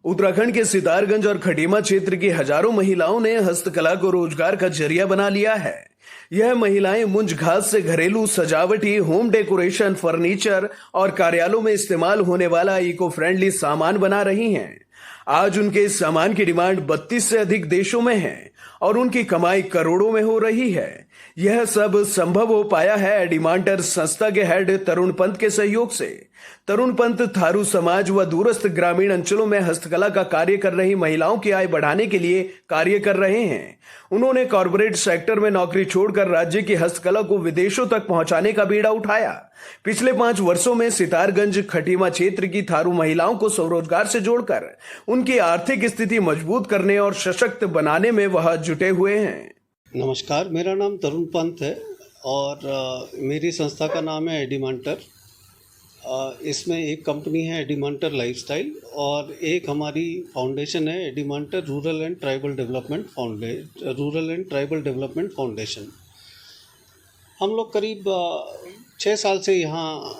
उत्तराखंड के सितारगंज और खटीमा क्षेत्र की हजारों महिलाओं ने हस्तकला को रोजगार का जरिया बना लिया है। यह महिलाएं मुंज घास से घरेलू सजावटी, होम डेकोरेशन, फर्नीचर और कार्यालयों में इस्तेमाल होने वाला इको फ्रेंडली सामान बना रही हैं। आज उनके इस सामान की डिमांड 32 से अधिक देशों में है और उनकी कमाई करोड़ों में हो रही है। यह सब संभव हो पाया है एडिमांटर संस्था के हेड तरुण पंत के सहयोग से। तरुण पंत थारू समाज व दूरस्थ ग्रामीण अंचलों में हस्तकला का कार्य कर रही महिलाओं की आय बढ़ाने के लिए कार्य कर रहे हैं। उन्होंने कॉर्पोरेट सेक्टर में नौकरी छोड़कर राज्य की हस्तकला को विदेशों तक पहुंचाने का बीड़ा उठाया। पिछले 5 वर्षों में सितारगंज खटीमा क्षेत्र की थारू महिलाओं को स्वरोजगार से जोड़कर उनकी आर्थिक स्थिति मजबूत करने और सशक्त बनाने में वह जुटे हुए हैं। नमस्कार, मेरा नाम तरुण पंत है और मेरी संस्था का नाम है एडिमांटर। इसमें एक कंपनी है एडिमांटर लाइफस्टाइल और एक हमारी फाउंडेशन है एडिमांटर rural and tribal development foundation. हम लोग करीब 6 साल से यहाँ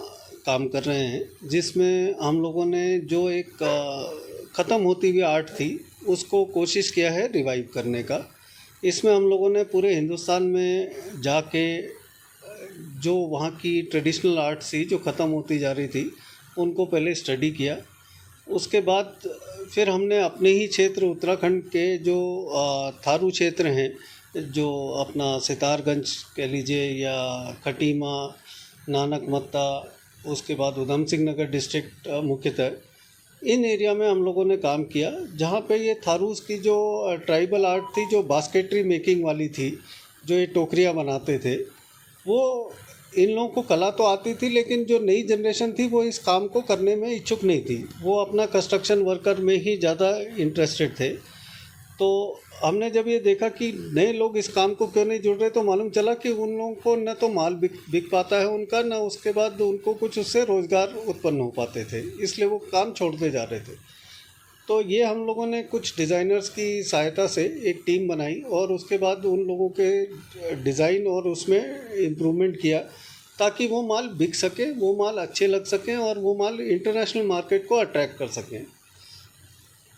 काम कर रहे हैं, जिसमें हम लोगों ने जो एक ख़त्म होती हुई आर्ट थी उसको कोशिश किया है रिवाइव करने का। इसमें हम लोगों ने पूरे हिंदुस्तान में जाके जो वहाँ की ट्रेडिशनल आर्ट थी जो ख़त्म होती जा रही थी उनको पहले स्टडी किया। उसके बाद फिर हमने अपने ही क्षेत्र उत्तराखंड के जो थारू क्षेत्र हैं, जो अपना सितारगंज कह लीजिए या खटीमा, नानकमत्ता, उसके बाद उधम सिंह नगर डिस्ट्रिक्ट मुख्यतः, इन एरिया में हम लोगों ने काम किया, जहाँ पे ये थारूस की जो ट्राइबल आर्ट थी, जो बास्केटरी मेकिंग वाली थी, जो ये टोकरियाँ बनाते थे, वो इन लोगों को कला तो आती थी, लेकिन जो नई जनरेशन थी वो इस काम को करने में इच्छुक नहीं थी। वो अपना कंस्ट्रक्शन वर्कर में ही ज़्यादा इंटरेस्टेड थे। तो हमने जब ये देखा कि नए लोग इस काम को क्यों नहीं जुड़ रहे, तो मालूम चला कि उन लोगों को न तो माल बिक पाता है उनका, न उसके बाद उनको कुछ उससे रोज़गार उत्पन्न हो पाते थे, इसलिए वो काम छोड़ते जा रहे थे। तो ये हम लोगों ने कुछ डिज़ाइनर्स की सहायता से एक टीम बनाई और उसके बाद उन लोगों के डिज़ाइन और उसमें इम्प्रूवमेंट किया ताकि वो माल बिक सके, वो माल अच्छे लग सकें और वो माल इंटरनेशनल मार्केट को अट्रैक्ट कर सकें।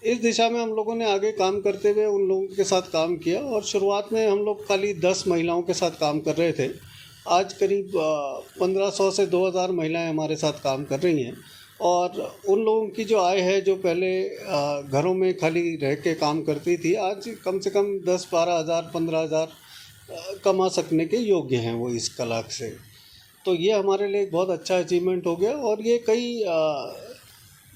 इस दिशा में हम लोगों ने आगे काम करते हुए उन लोगों के साथ काम किया और शुरुआत में हम लोग खाली 10 महिलाओं के साथ काम कर रहे थे। आज करीब 1500 से 2000 महिलाएं हमारे साथ काम कर रही हैं और उन लोगों की जो आय है, जो पहले घरों में खाली रह के काम करती थी, आज कम से कम 10-12 हज़ार 15 हज़ार कमा सकने के योग्य हैं वो इस कला से। तो ये हमारे लिए एक बहुत अच्छा अचीवमेंट हो गया और ये कई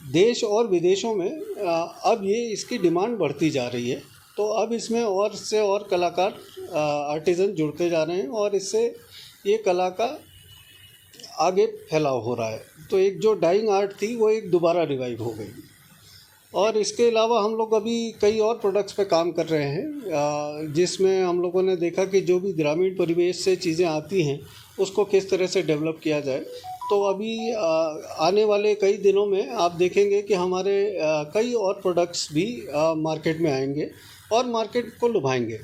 देश और विदेशों में अब ये इसकी डिमांड बढ़ती जा रही है। तो अब इसमें और से और कलाकार आर्टिज़न जुड़ते जा रहे हैं और इससे ये कला का आगे फैलाव हो रहा है। तो एक जो डाइंग आर्ट थी वो एक दोबारा रिवाइव हो गई। और इसके अलावा हम लोग अभी कई और प्रोडक्ट्स पे काम कर रहे हैं, जिसमें हम लोगों ने देखा कि जो भी ग्रामीण परिवेश से चीज़ें आती हैं उसको किस तरह से डेवलप किया जाए। तो अभी आने वाले कई दिनों में आप देखेंगे कि हमारे कई और प्रोडक्ट्स भी मार्केट में आएंगे और मार्केट को लुभाएंगे।